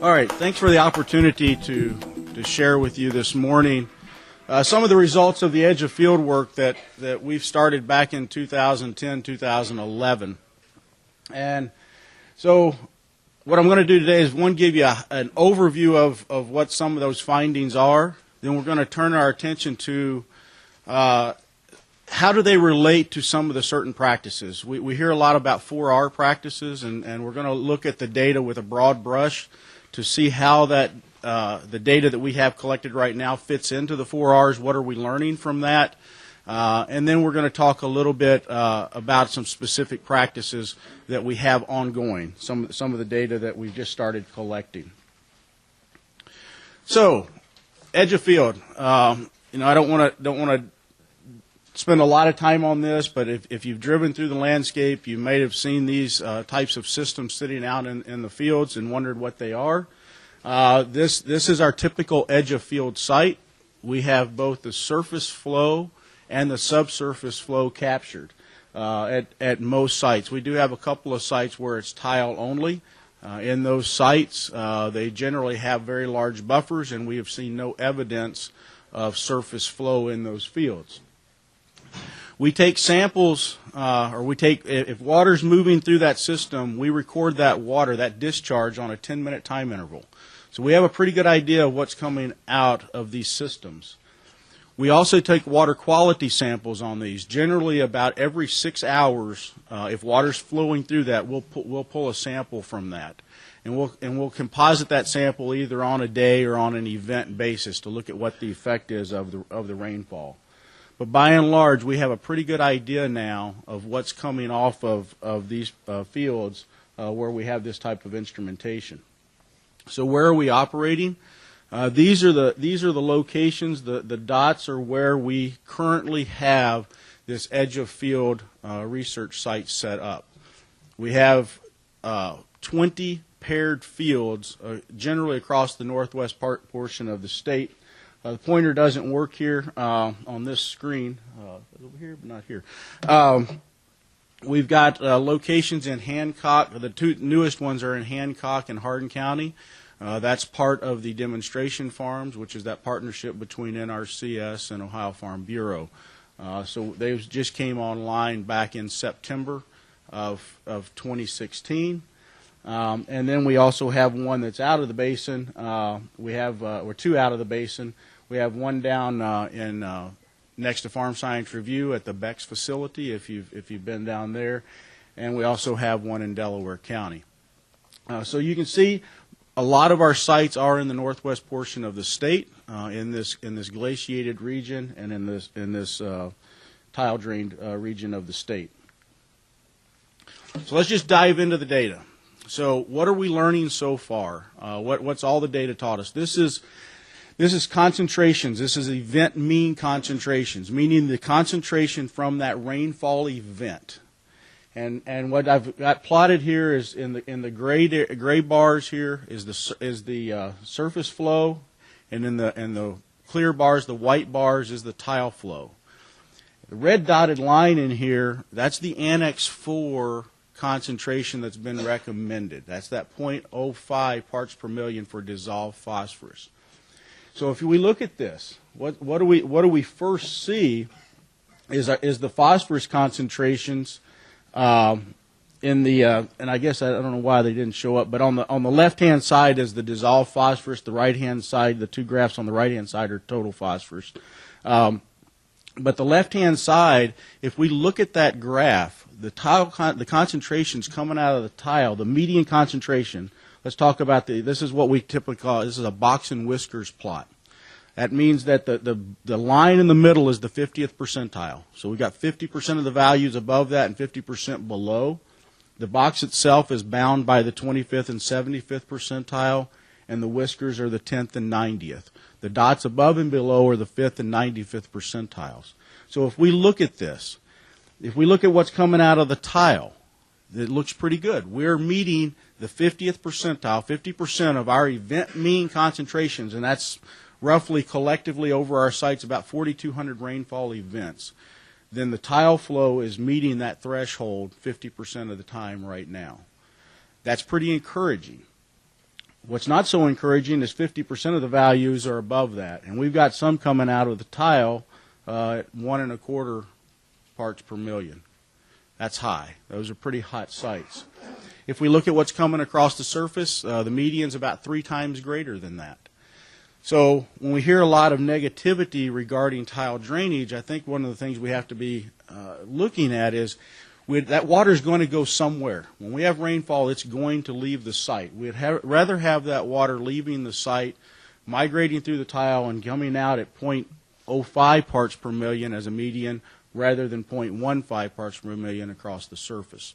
All right, thanks for the opportunity to share with you this morning some of the results of the edge of field work that we've started back in 2010, 2011. And so what I'm going to do today is, one, give you an overview of what some of those findings are. Then we're going to turn our attention to how do they relate to some of the certain practices. We hear a lot about 4R practices, and we're going to look at the data with a broad brush to see how that the data that we have collected right now fits into the 4Rs. What are we learning from that? And then we're going to talk a little bit about some specific practices that we have ongoing, some of the data that we've just started collecting. So, edge of field. I don't want to spend a lot of time on this, but if you've driven through the landscape, you may have seen these types of systems sitting out in the fields and wondered what they are. This is our typical edge of field site. We have both the surface flow and the subsurface flow captured at most sites. We do have a couple of sites where it's tile only. In those sites, they generally have very large buffers, and we have seen no evidence of surface flow in those fields. We take samples, if water's moving through that system, we record that water, that discharge, on a 10-minute time interval. So we have a pretty good idea of what's coming out of these systems. We also take water quality samples on these. Generally, about every 6 hours, if water's flowing through that, we'll pull a sample from that, and we'll composite that sample either on a day or on an event basis to look at what the effect is of the rainfall. But by and large, we have a pretty good idea now of what's coming off of these fields where we have this type of instrumentation. So where are we operating? These are the locations. The dots are where we currently have this edge of field research site set up. We have 20 paired fields generally across the northwest portion of the state. The pointer doesn't work here on this screen. Over here, but not here. We've got locations in Hancock. The two newest ones are in Hancock and Hardin County. That's part of the demonstration farms, which is that partnership between NRCS and Ohio Farm Bureau. So they just came online back in September of 2016. And then we also have one that's out of the basin. We have or two out of the basin. We have one down next to Farm Science Review at the Beck's facility, if you've been down there, and we also have one in Delaware County. So you can see a lot of our sites are in the northwest portion of the state, in this glaciated region and in this tile drained region of the state. So let's just dive into the data. So what are we learning so far? What's all the data taught us? This is concentrations. This is event mean concentrations, meaning the concentration from that rainfall event. And what I've got plotted here is in the gray bars here is the surface flow, and in the clear bars, the white bars, is the tile flow. The red dotted line in here, that's the Annex 4 concentration that's been recommended. That's that 0.05 parts per million for dissolved phosphorus. So if we look at this, what do we first see is the phosphorus concentrations in the and I guess I don't know why they didn't show up, but on the left hand side is the dissolved phosphorus. The right hand side, the two graphs on the right hand side, are total phosphorus. But the left hand side, if we look at that graph, the concentrations coming out of the tile, the median concentration. Let's talk about this is what we typically call, this is a box and whiskers plot. That means that the line in the middle is the 50th percentile. So we've got 50% of the values above that and 50% below. The box itself is bound by the 25th and 75th percentile, and the whiskers are the 10th and 90th. The dots above and below are the 5th and 95th percentiles. So if we look at this, if we look at what's coming out of the tile, it looks pretty good. We're meeting the 50th percentile, 50% of our event mean concentrations, and that's roughly collectively over our sites about 4,200 rainfall events. Then the tile flow is meeting that threshold 50% of the time right now. That's pretty encouraging. What's not so encouraging is 50% of the values are above that, and we've got some coming out of the tile at 1.25 parts per million. That's high. Those are pretty hot sites. If we look at what's coming across the surface, the median's about 3 times greater than that. So when we hear a lot of negativity regarding tile drainage, I think one of the things we have to be looking at is that water is going to go somewhere. When we have rainfall, it's going to leave the site. We'd rather have that water leaving the site, migrating through the tile, and coming out at 0.05 parts per million as a median, rather than 0.15 parts per million across the surface.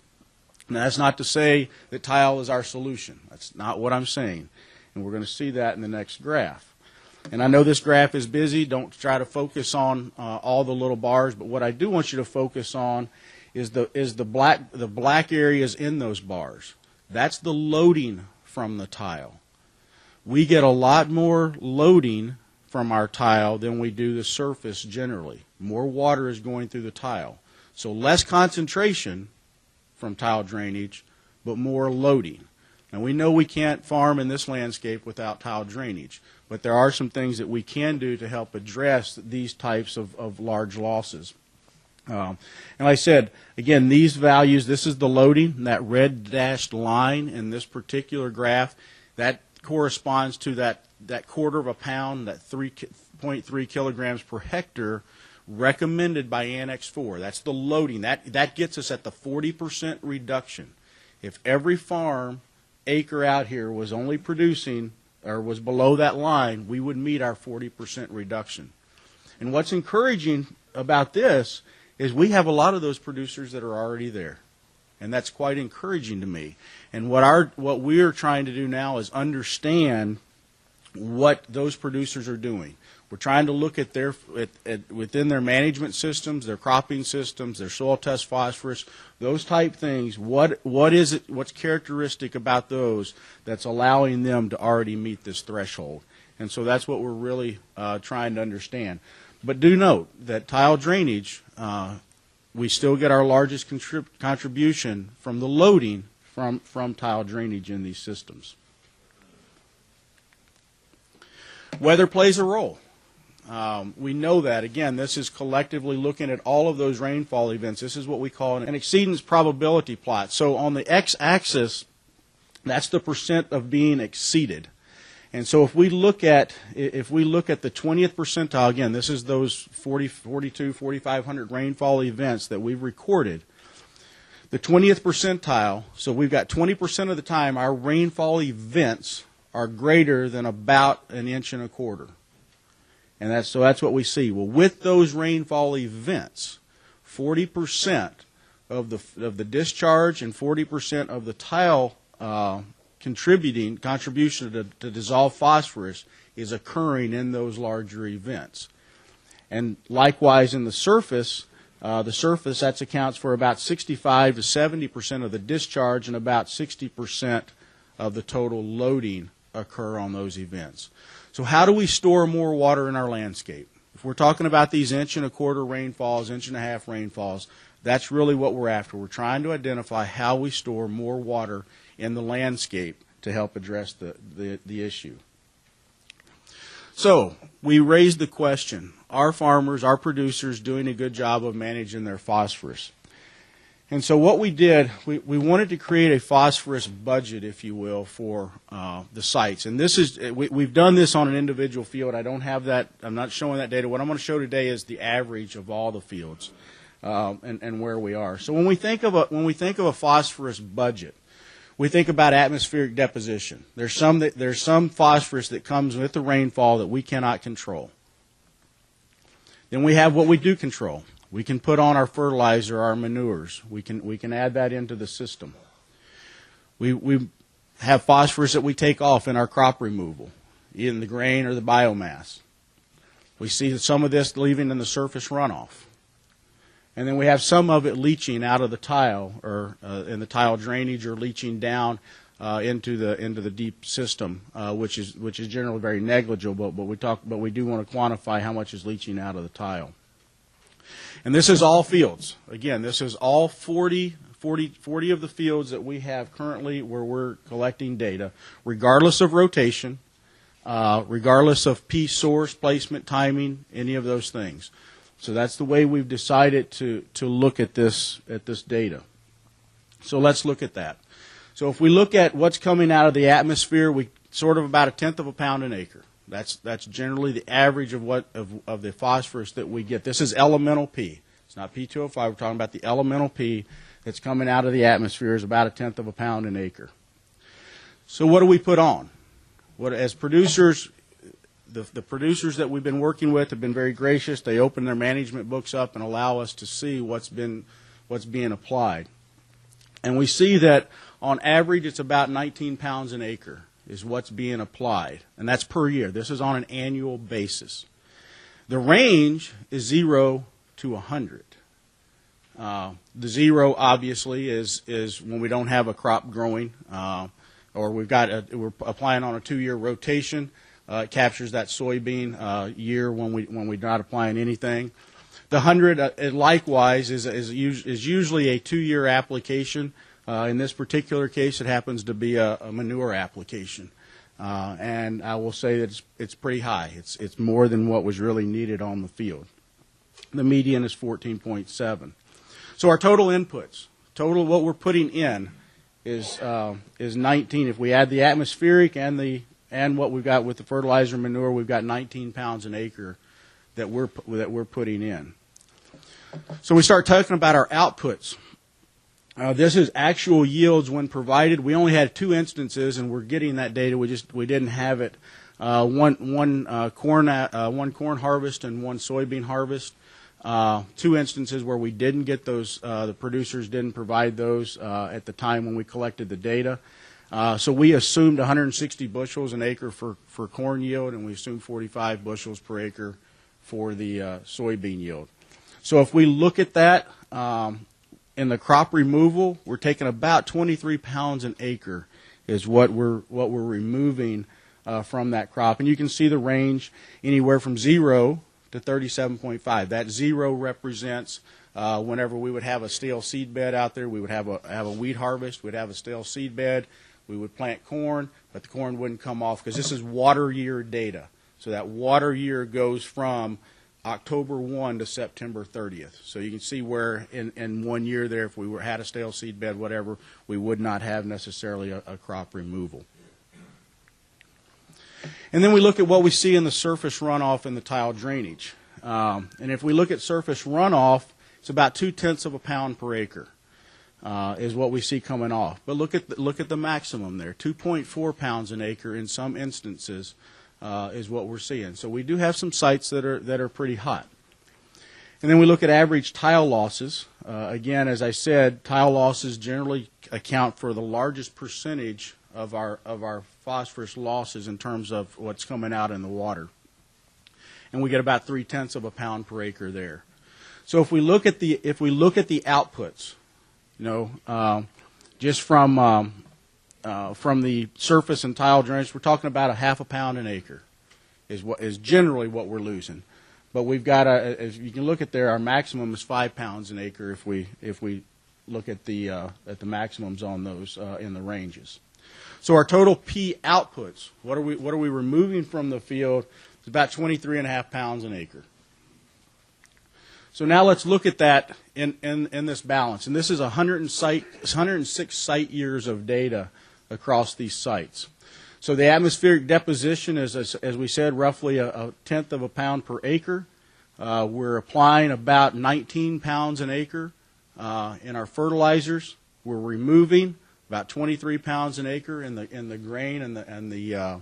Now, that's not to say that tile is our solution. That's not what I'm saying. And we're going to see that in the next graph. And I know this graph is busy. Don't try to focus on all the little bars, but what I do want you to focus on is the black areas in those bars. That's the loading from the tile. We get a lot more loading from our tile than we do the surface generally. More water is going through the tile. So less concentration from tile drainage, but more loading. Now, we know we can't farm in this landscape without tile drainage, but there are some things that we can do to help address these types of large losses. And like I said, again, these values, this is the loading, that red dashed line in this particular graph, that corresponds to that 1/4 pound, that 3.3 kilograms per hectare recommended by Annex 4. That's the loading. That gets us at the 40% reduction. If every farm acre out here was only producing or was below that line, we would meet our 40% reduction. And what's encouraging about this is we have a lot of those producers that are already there. And that's quite encouraging to me. And what we're trying to do now is understand what those producers are doing. We're trying to look at within their management systems, their cropping systems, their soil test phosphorus, those type things. What's characteristic about those that's allowing them to already meet this threshold? And so that's what we're really trying to understand. But do note that tile drainage, we still get our largest contribution from the loading from tile drainage in these systems. Weather plays a role. We know that. Again, this is collectively looking at all of those rainfall events. This is what we call an exceedance probability plot. So on the x-axis, that's the percent of being exceeded. And so if we look at the 20th percentile, again, this is those 4,500 rainfall events that we've recorded. The 20th percentile, so we've got 20% of the time our rainfall events are greater than about 1.25 inches. And that's what we see. Well, with those rainfall events, 40% of the discharge and 40% of the tile contribution to dissolve phosphorus is occurring in those larger events. And likewise in the surface that accounts for about 65 to 70% of the discharge and about 60% of the total loading occur on those events. So how do we store more water in our landscape? If we're talking about these 1.25 rainfalls, 1.5 rainfalls, that's really what we're after. We're trying to identify how we store more water in the landscape to help address the issue. So we raised the question, are farmers, our producers doing a good job of managing their phosphorus? And so what we did, we wanted to create a phosphorus budget, if you will, for the sites. And this is, we've done this on an individual field. I don't have that, I'm not showing that data. What I'm going to show today is the average of all the fields and where we are. So when we think of a phosphorus budget, we think about atmospheric deposition. There's some phosphorus that comes with the rainfall that we cannot control. Then we have what we do control. We can put on our fertilizer, our manures. We can add that into the system. We have phosphorus that we take off in our crop removal, in the grain or the biomass. We see some of this leaving in the surface runoff. And then we have some of it leaching out of the tile or in the tile drainage or leaching down into the deep system, which is generally very negligible, but we do want to quantify how much is leaching out of the tile. And this is all fields. Again, this is all 40 40 of the fields that we have currently where we're collecting data, regardless of rotation, regardless of pea source, placement, timing, any of those things. So that's the way we've decided to look at this data. So let's look at that. So if we look at what's coming out of the atmosphere, we sort of about 1/10 of a pound an acre. That's generally the average of the phosphorus that we get. This is elemental P. It's not P2O5. We're talking about the elemental P that's coming out of the atmosphere is about 1/10 of a pound an acre. So what do we put on? As producers, the producers that we've been working with have been very gracious. They open their management books up and allow us to see what's being applied. And we see that on average it's about 19 pounds an acre is what's being applied. And that's per year. This is on an annual basis. The range is 0 to 100. The 0 obviously is when we don't have a crop growing, or we're applying on a 2-year rotation. It captures that soybean year when we're not applying anything. The 100 likewise is usually a 2-year application. In this particular case, it happens to be a manure application, and I will say that it's pretty high. It's more than what was really needed on the field. The median is 14.7. So our total inputs, what we're putting in, is 19. If we add the atmospheric and what we've got with the fertilizer and manure, we've got 19 pounds an acre that we're putting in. So we start talking about our outputs. This is actual yields when provided. We only had 2 instances, and we're getting that data. We didn't have it. One corn harvest and one soybean harvest. 2 instances where we didn't get those. The producers didn't provide those at the time when we collected the data. So we assumed 160 bushels an acre for corn yield, and we assumed 45 bushels per acre for the soybean yield. So if we look at that, in the crop removal, we're taking about 23 pounds an acre is what we're removing from that crop. And you can see the range anywhere from 0 to 37.5. That 0 represents whenever we would have a stale seed bed out there, we would have a wheat harvest, we'd have a stale seed bed, we would plant corn, but the corn wouldn't come off because this is water year data. So that water year goes from October 1 to September 30th. So you can see where in 1 year there, if we had a stale seed bed, whatever, we would not have necessarily a crop removal. And then we look at what we see in the surface runoff and the tile drainage. And if we look at surface runoff, it's about 2/10 of a pound per acre is what we see coming off. But look at the maximum there, 2.4 pounds an acre in some instances is what we're seeing. So we do have some sites that are pretty hot. And then we look at average tile losses. Again, as I said, tile losses generally account for the largest percentage of our phosphorus losses in terms of what's coming out in the water. And we get about 3/10 of a pound per acre there. So if we look at the outputs, just from the surface and tile drainage, we're talking about a 1/2 pound an acre is generally what we're losing. But we've got as you can look at there, our maximum is 5 pounds an acre if we look at the maximums on those in the ranges. So our total P outputs, what are we removing from the field? It's about 23.5 pounds an acre. So now let's look at that in this balance. And this is 106 site years of data across these sites. So the atmospheric deposition is, as we said, roughly a 1/10 of a pound per acre. We're applying about 19 pounds an acre in our fertilizers. We're removing about 23 pounds an acre in the grain and the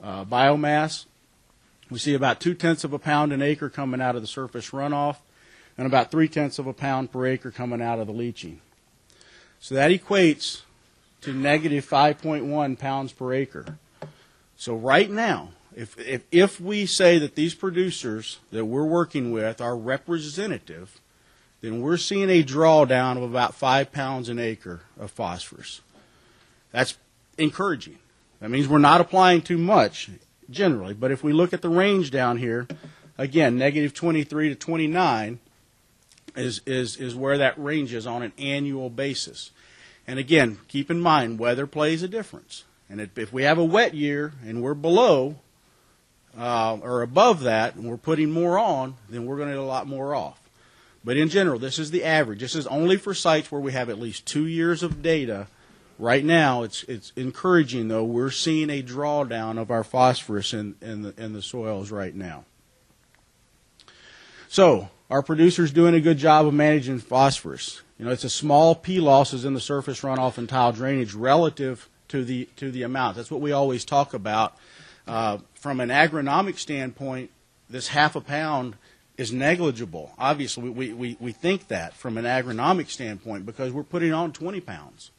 biomass. We see about 2/10 of a pound an acre coming out of the surface runoff, and about 3/10 of a pound per acre coming out of the leaching. So that equates to negative 5.1 pounds per acre. So right now, if we say that these producers that we're working with are representative, then we're seeing a drawdown of about 5 pounds an acre of phosphorus. That's encouraging. That means we're not applying too much generally, but if we look at the range down here, again, negative 23 to 29, is where that ranges on an annual basis. And again, keep in mind, weather plays a difference. And if we have a wet year and we're below or above that, and we're putting more on, then we're going to get a lot more off. But in general, this is the average. This is only for sites where we have at least 2 years of data. Right now, it's encouraging, though. We're seeing a drawdown of our phosphorus in the soils right now. So, our producers doing a good job of managing phosphorus. You know, it's a small P losses in the surface runoff and tile drainage relative to the amount. That's what we always talk about. From an agronomic standpoint, this half a pound is negligible. Obviously, we think that from an agronomic standpoint because we're putting on 20 pounds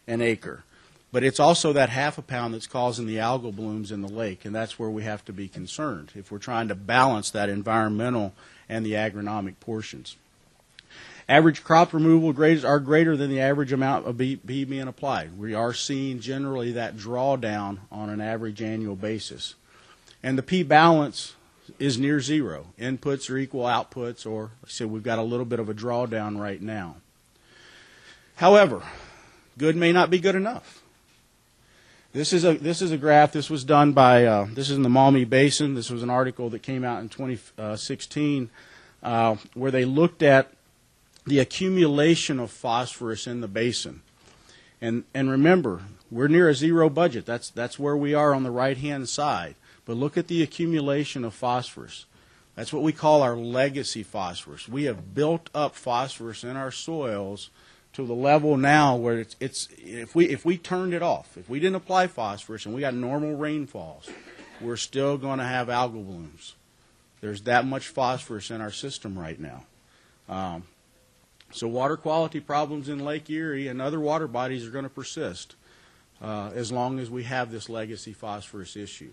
an acre. But it's also that half a pound that's causing the algal blooms in the lake, and that's where we have to be concerned if we're trying to balance that environmental and the agronomic portions. Average crop removal grades are greater than the average amount of B being applied. We are seeing generally that drawdown on an average annual basis. And the P balance is near zero. Inputs are equal outputs, or like I said, we've got a little bit of a drawdown right now. However, good may not be good enough. This is a graph. This was done by this is in the Maumee Basin. This was an article that came out in 2016 where they looked at the accumulation of phosphorus in the basin. And remember, we're near a zero budget. That's where we are on the right-hand side. But look at the accumulation of phosphorus. That's what we call our legacy phosphorus. We have built up phosphorus in our soils to the level now where it's if we turned it off, if we didn't apply phosphorus and we got normal rainfalls, we're still going to have algal blooms. There's that much phosphorus in our system right now. So water quality problems in Lake Erie and other water bodies are going to persist as long as we have this legacy phosphorus issue.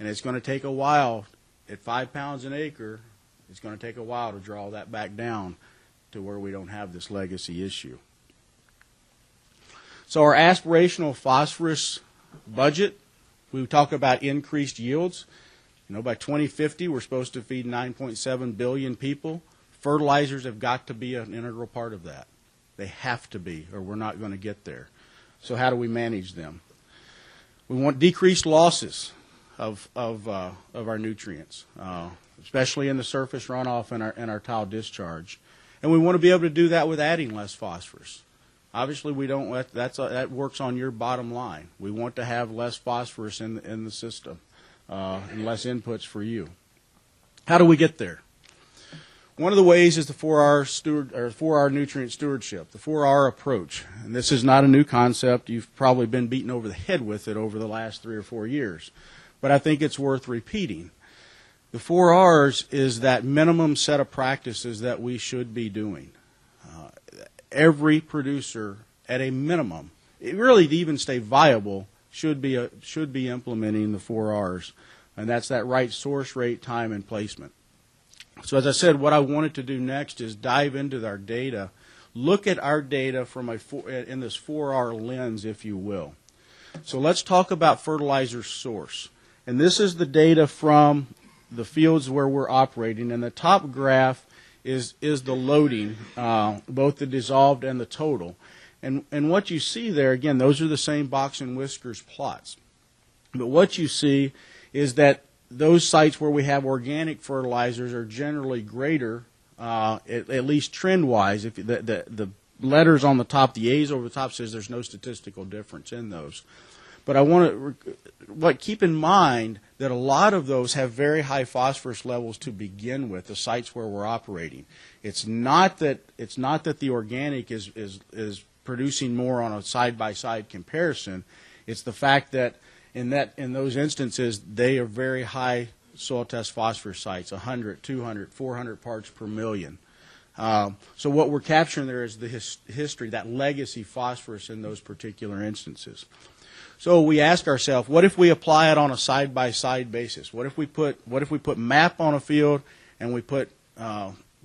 And it's going to take a while. At 5 pounds an acre, it's going to take a while to draw that back down to where we don't have this legacy issue. So our aspirational phosphorus budget, we talk about increased yields. You know, by 2050, we're supposed to feed 9.7 billion people. Fertilizers have got to be an integral part of that. They have to be, or we're not going to get there. So how do we manage them? We want decreased losses of our nutrients, especially in the surface runoff and our tile discharge. And we want to be able to do that with adding less phosphorus. Obviously, we don't. That works on your bottom line. We want to have less phosphorus in the system and less inputs for you. How do we get there? One of the ways is the 4R nutrient stewardship, the 4R approach. And this is not a new concept. You've probably been beaten over the head with it over the last 3 or 4 years. But I think it's worth repeating. The 4Rs is that minimum set of practices that we should be doing. Every producer, at a minimum, really to even stay viable, should be implementing the 4Rs. And that's that right source, rate, time, and placement. So as I said, what I wanted to do next is dive into our data, look at our data from in this 4R lens, if you will. So let's talk about fertilizer source. And this is the data from the fields where we're operating. And the top graph is the loading, both the dissolved and the total. And what you see there, again, those are the same box and whiskers plots. But what you see is that those sites where we have organic fertilizers are generally greater, at least trend-wise. If the letters on the top, the A's over the top, says there's no statistical difference in those. But I want to keep in mind that a lot of those have very high phosphorus levels to begin with. The sites where we're operating, it's not that the organic is producing more on a side-by-side comparison. It's the fact that in those instances, they are very high soil test phosphorus sites, 100, 200, 400 parts per million. So what we're capturing there is the history, that legacy phosphorus in those particular instances. So we ask ourselves, what if we apply it on a side-by-side basis? What if we put MAP on a field and we put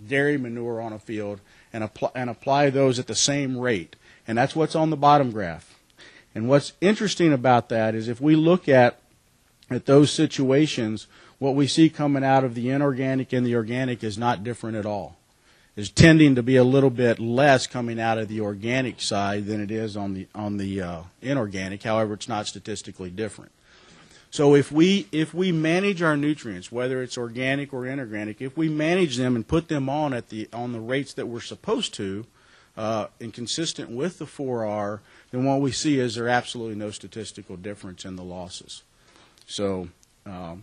dairy manure on a field and apply those at the same rate? And that's what's on the bottom graph. And what's interesting about that is if we look at those situations, what we see coming out of the inorganic and the organic is not different at all. is tending to be a little bit less coming out of the organic side than it is on the inorganic. However, it's not statistically different. So if we manage our nutrients, whether it's organic or inorganic, if we manage them and put them on the rates that we're supposed to, and consistent with the 4R, then what we see is there absolutely no statistical difference in the losses. So I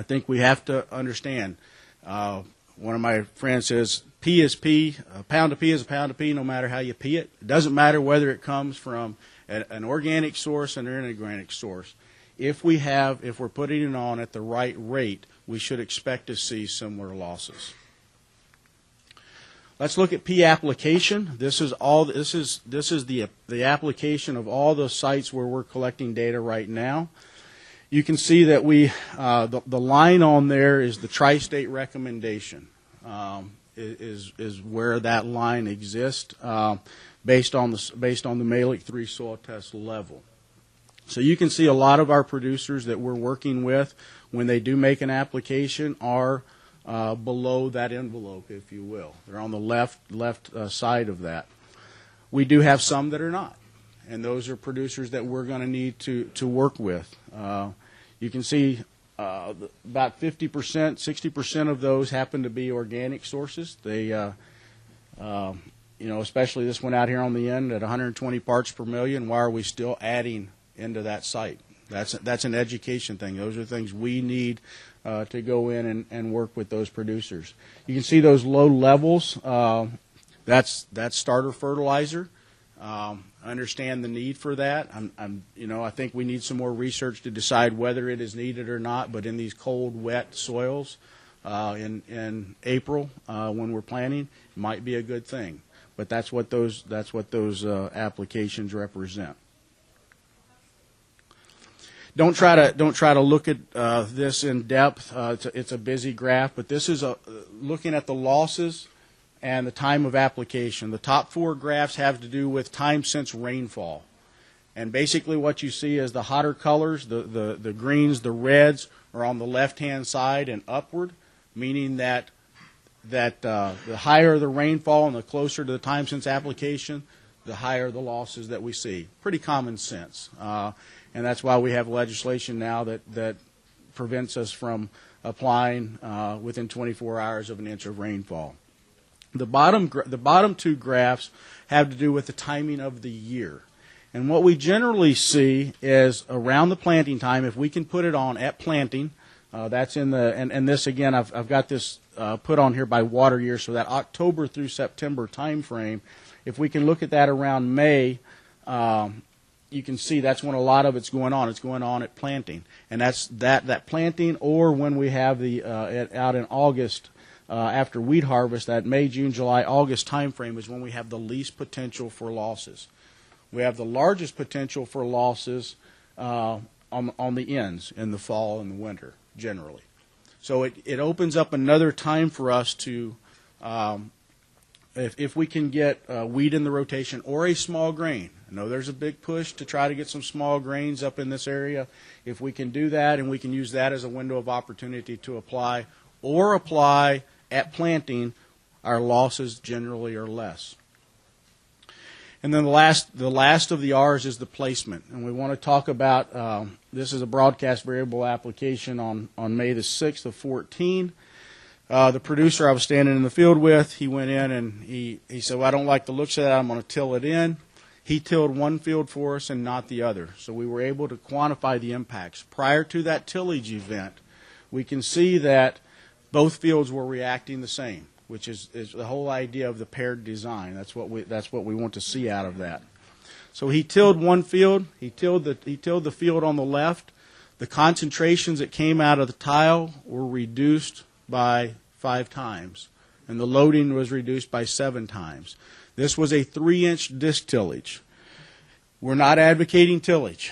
think we have to understand. One of my friends says, P is P, a pound of P is a pound of P no matter how you P it. It doesn't matter whether it comes from an organic source or an inorganic source. If we're putting it on at the right rate, we should expect to see similar losses. Let's look at P application. This is the application of all the sites where we're collecting data right now. You can see that the line on there is the tri-state recommendation. Is where that line exists based on the Mehlich 3 soil test level. So you can see a lot of our producers that we're working with, when they do make an application, are below that envelope, if you will. They're on the left side of that. We do have some that are not, and those are producers that we're going to need to work with. You can see about 50%, 60% of those happen to be organic sources. They, especially this one out here on the end at 120 parts per million. Why are we still adding into that site? That's an education thing. Those are things we need to go in and work with those producers. You can see those low levels. That's starter fertilizer. Understand the need for that. I think we need some more research to decide whether it is needed or not. But in these cold, wet soils in April when we're planting, it might be a good thing. But that's what those applications represent. Don't try to look at this in depth. It's a busy graph, but this is looking at the losses and the time of application. The top 4 graphs have to do with time since rainfall. And basically what you see is the hotter colors, the greens, the reds, are on the left-hand side and upward, meaning that the higher the rainfall and the closer to the time since application, the higher the losses that we see. Pretty common sense. And that's why we have legislation now that prevents us from applying within 24 hours of an inch of rainfall. The bottom 2 graphs have to do with the timing of the year. And what we generally see is around the planting time, if we can put it on at planting, that's in the, and this again, I've got this put on here by water year, so that October through September time frame, if we can look at that around May, you can see that's when a lot of it's going on. It's going on at planting. And that's that planting, or when we have the out in August, after wheat harvest, that May, June, July, August time frame is when we have the least potential for losses. We have the largest potential for losses on the ends in the fall and the winter, generally. So it opens up another time for us to, if we can get wheat in the rotation or a small grain. I know there's a big push to try to get some small grains up in this area. If we can do that, and we can use that as a window of opportunity to apply, or apply at planting, our losses generally are less. And then the last of the R's is the placement. And we want to talk about, this is a broadcast variable application on May the 6th of 14. The producer I was standing in the field with, he went in and he said, well, I don't like the looks of that, I'm going to till it in. He tilled one field for us and not the other. So we were able to quantify the impacts. Prior to that tillage event, we can see that both fields were reacting the same, which is the whole idea of the paired design. That's what we want to see out of that. So he tilled one field. He tilled the field on the left. The concentrations that came out of the tile were reduced by 5 times, and the loading was reduced by 7 times. This was a 3-inch disc tillage. We're not advocating tillage.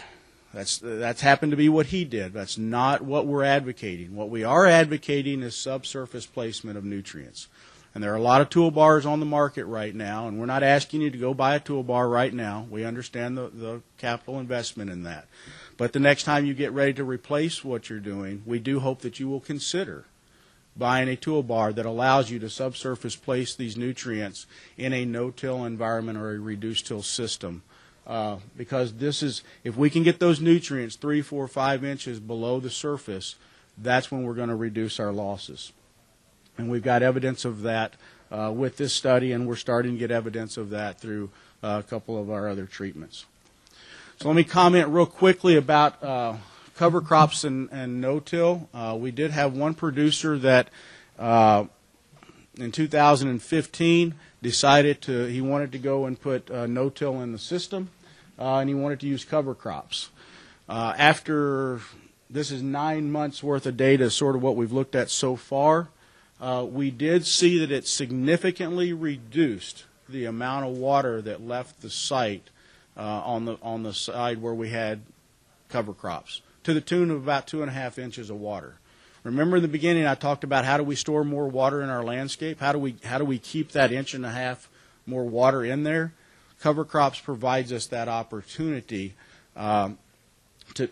That's happened to be what he did. That's not what we're advocating. What we are advocating is subsurface placement of nutrients. And there are a lot of toolbars on the market right now, and we're not asking you to go buy a toolbar right now. We understand the capital investment in that. But the next time you get ready to replace what you're doing, we do hope that you will consider buying a toolbar that allows you to subsurface place these nutrients in a no-till environment or a reduced-till system. Because this is, if we can get those nutrients 3, 4, 5 inches below the surface, that's when we're going to reduce our losses. And we've got evidence of that with this study, and we're starting to get evidence of that through a couple of our other treatments. So let me comment real quickly about cover crops and no-till. We did have one producer that in 2015 decided he wanted to go and put no-till in the system, and he wanted to use cover crops. After this is 9 months worth of data, sort of what we've looked at so far, we did see that it significantly reduced the amount of water that left the site on the side where we had cover crops, to the tune of about 2.5 inches of water. Remember in the beginning I talked about how do we store more water in our landscape? How do we keep that 1.5 inches more water in there? Cover crops provides us that opportunity to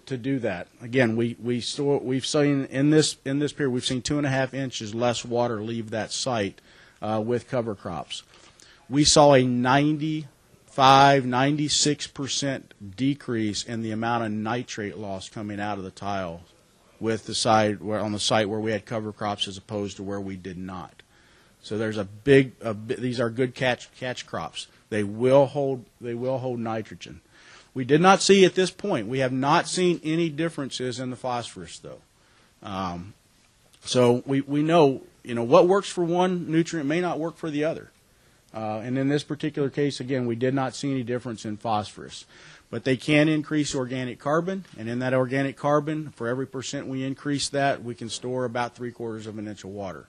do that. Again, we've seen in this period we've seen 2.5 inches less water leave that site with cover crops. We saw a 96% decrease in the amount of nitrate loss coming out of the tile with the side on the site where we had cover crops as opposed to where we did not. So there's these are good catch crops. They will hold nitrogen. We did not see at this point. We have not seen any differences in the phosphorus though. So we know what works for one nutrient may not work for the other. And in this particular case, again, we did not see any difference in phosphorus. But they can increase organic carbon, and in that organic carbon, for every % we increase that, we can store about 3/4 of an inch of water.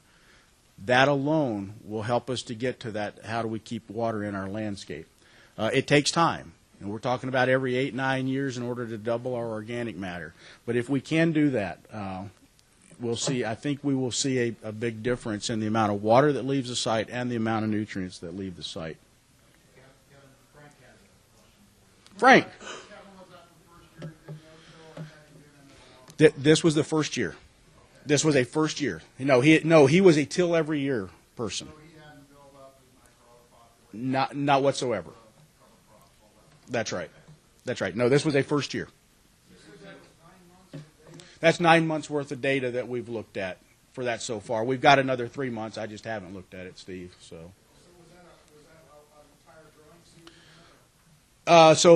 That alone will help us to get to that, how do we keep water in our landscape. It takes time, and we're talking about every 8-9 years in order to double our organic matter. But if we can do that, we'll see. I think we will see a big difference in the amount of water that leaves the site and the amount of nutrients that leave the site. Frank, this was the first year. This was a first year. He was a till every year person. Not whatsoever. That's right. That's right. No, this was a first year. That's 9 months worth of data that we've looked at for that so far. We've got another 3 months. I just haven't looked at it, Steve. So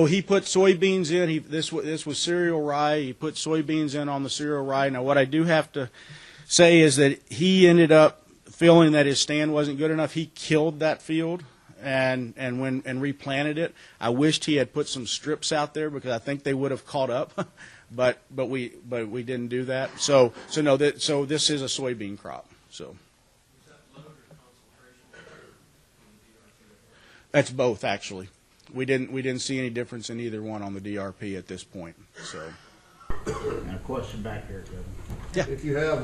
he put soybeans in. This was cereal rye. He put soybeans in on the cereal rye. Now, what I do have to say is that he ended up feeling that his stand wasn't good enough. He killed that field and replanted it. I wished he had put some strips out there because I think they would have caught up. But we didn't do that. So this is a soybean crop. So that's both actually. We didn't see any difference in either one on the DRP at this point. So and a question back here, Kevin. Yeah. If you have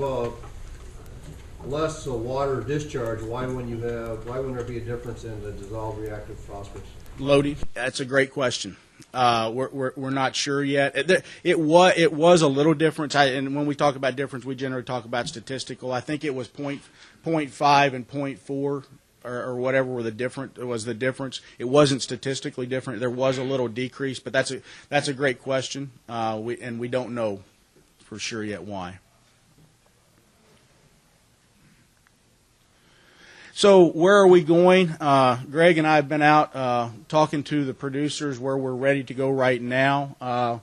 less water discharge, why wouldn't there be a difference in the dissolved reactive phosphorus? Lodi, that's a great question. We're not sure yet. It was a little different. And when we talk about difference, we generally talk about statistical. I think it was 0.5 and 0.4 or whatever was the difference. It wasn't statistically different. There was a little decrease, but that's a great question. We don't know for sure yet why. So where are we going? Greg and I have been out talking to the producers where we're ready to go right now.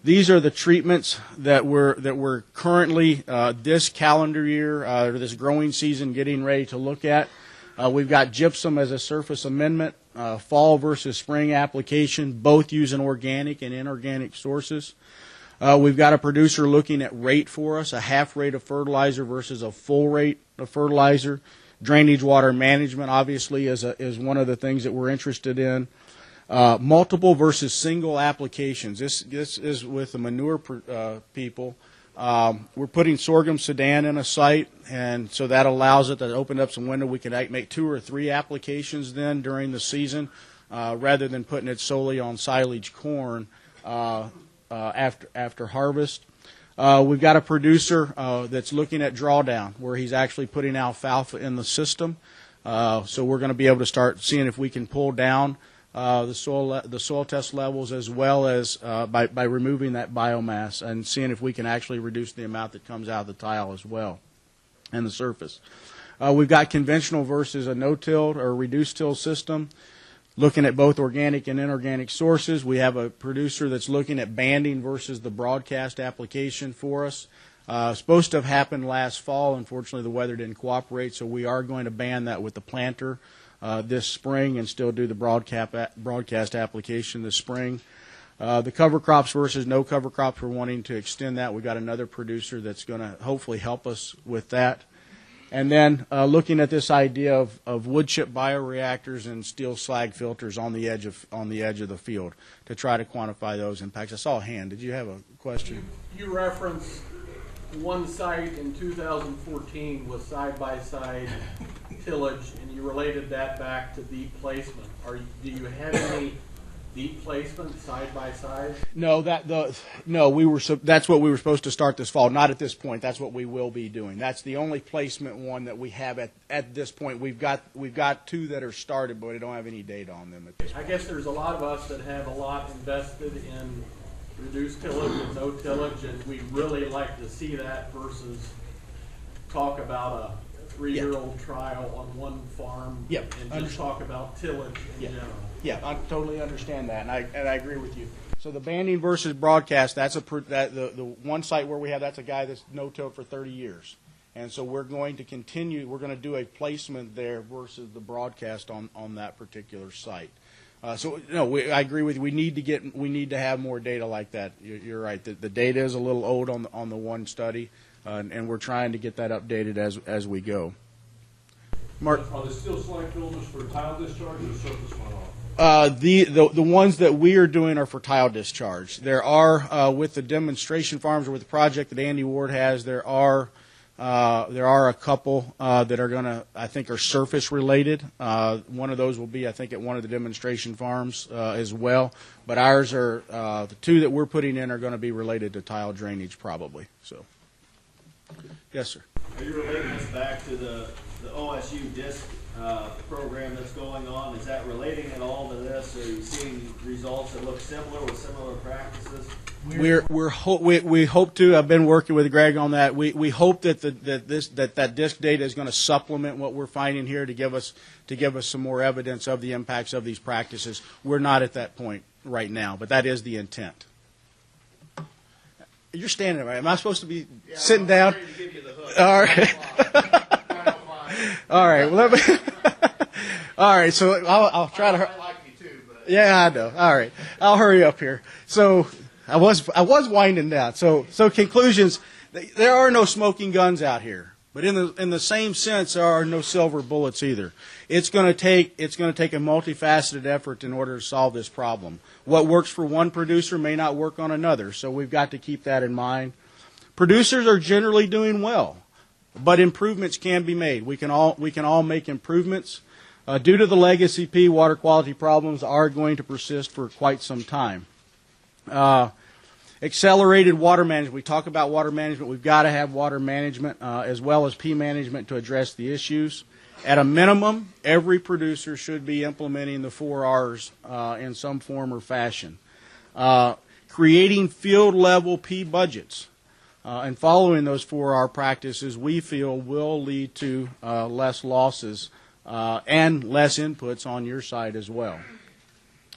These are the treatments that we're currently this calendar year or this growing season getting ready to look at. We've got gypsum as a surface amendment, fall versus spring application, both using organic and inorganic sources. We've got a producer looking at rate for us, a half rate of fertilizer versus a full rate of fertilizer. Drainage water management, obviously, is one of the things that we're interested in. Multiple versus single applications. This is with the manure people. We're putting sorghum sudan in a site, and so that allows it to open up some window. We can make 2 or 3 applications then during the season, rather than putting it solely on silage corn after harvest. We've got a producer that's looking at drawdown, where he's actually putting alfalfa in the system. So we're going to be able to start seeing if we can pull down the soil test levels, as well as by removing that biomass, and seeing if we can actually reduce the amount that comes out of the tile as well, and the surface. We've got conventional versus a no-till or reduced till system, looking at both organic and inorganic sources. We have a producer that's looking at banding versus the broadcast application for us. Supposed to have happened last fall. Unfortunately, the weather didn't cooperate, so we are going to ban that with the planter this spring and still do the broadcast application this spring. The cover crops versus no cover crops, we're wanting to extend that. We've got another producer that's going to hopefully help us with that. And then looking at this idea of wood chip bioreactors and steel slag filters on the edge of the field to try to quantify those impacts. I saw a hand. Did you have a question? You referenced one site in 2014 with side-by-side tillage, and you related that back to deep placement. Do you have any deep placement side by side? No, that's what we were supposed to start this fall. Not at this point. That's what we will be doing. That's the only placement one that we have at this point. We've got two that are started, but we don't have any data on them at this point. I guess there's a lot of us that have a lot invested in reduced tillage and no tillage, and we'd really like to see that versus talk about a 3-year-old trial on one farm and just talk about tillage in general. Yeah, I totally understand that, and I agree with you. So the banding versus broadcast, the one site where we have, that's a guy that's no-tilled for 30 years. And so we're going to continue, we're going to do a placement there versus the broadcast on that particular site. I agree with you. We need to have more data like that. You're right. The data is a little old on the one study, and we're trying to get that updated as we go. Mark, are there still slag filters for tile discharge or surface runoff? The ones that we are doing are for tile discharge. There are with the demonstration farms or with the project that Andy Ward has, there are a couple that are going to, I think, are surface related. One of those will be, I think, at one of the demonstration farms as well. But ours are the two that we're putting in are going to be related to tile drainage probably. So, yes, sir. Are you relating this back to the OSU DISC program that's going on? Is that relating at all to this? Are you seeing results that look similar with similar practices? We hope to. I've been working with Greg on that. We hope that that DISC data is going to supplement what we're finding here to give us some more evidence of the impacts of these practices. We're not at that point right now, but that is the intent. You're standing there. Am I supposed to be sitting down? To give you the hook. All right. All right. Well, all right. So I'll try to. I like you too, but Yeah, I know. All right. I'll hurry up here. So I was winding down. So conclusions. There are no smoking guns out here, but in the same sense, there are no silver bullets either. It's going to take a multifaceted effort in order to solve this problem. What works for one producer may not work on another, so we've got to keep that in mind. Producers are generally doing well, but improvements can be made. We can all make improvements. Due to the legacy P, water quality problems are going to persist for quite some time. Accelerated water management. We talk about water management. We've got to have water management as well as P management to address the issues. At a minimum, every producer should be implementing the 4 R's in some form or fashion. Creating field-level P budgets and following those 4R practices, we feel, will lead to less losses and less inputs on your side as well.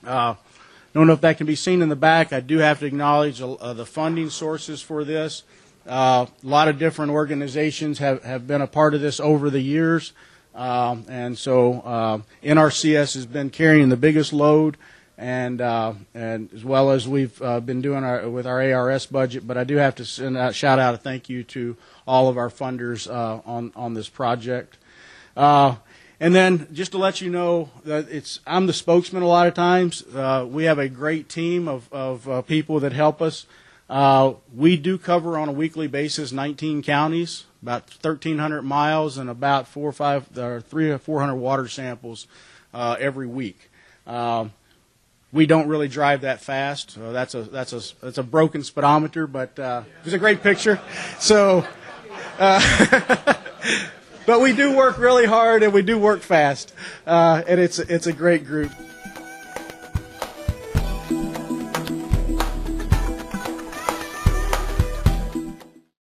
Don't know if that can be seen in the back. I do have to acknowledge the funding sources for this. A lot of different organizations have been a part of this over the years. And so NRCS has been carrying the biggest load, and as well as we've been doing with our ARS budget. But I do have to send out shout out a thank you to all of our funders on this project. And then just to let you know that I'm the spokesman a lot of times. We have a great team of people that help us. We do cover on a weekly basis 19 counties, about 1,300 miles, and about 300 or 400 water samples every week. we don't really drive that fast. That's a broken speedometer, but it was a great picture. So, but we do work really hard and we do work fast, and it's a great group.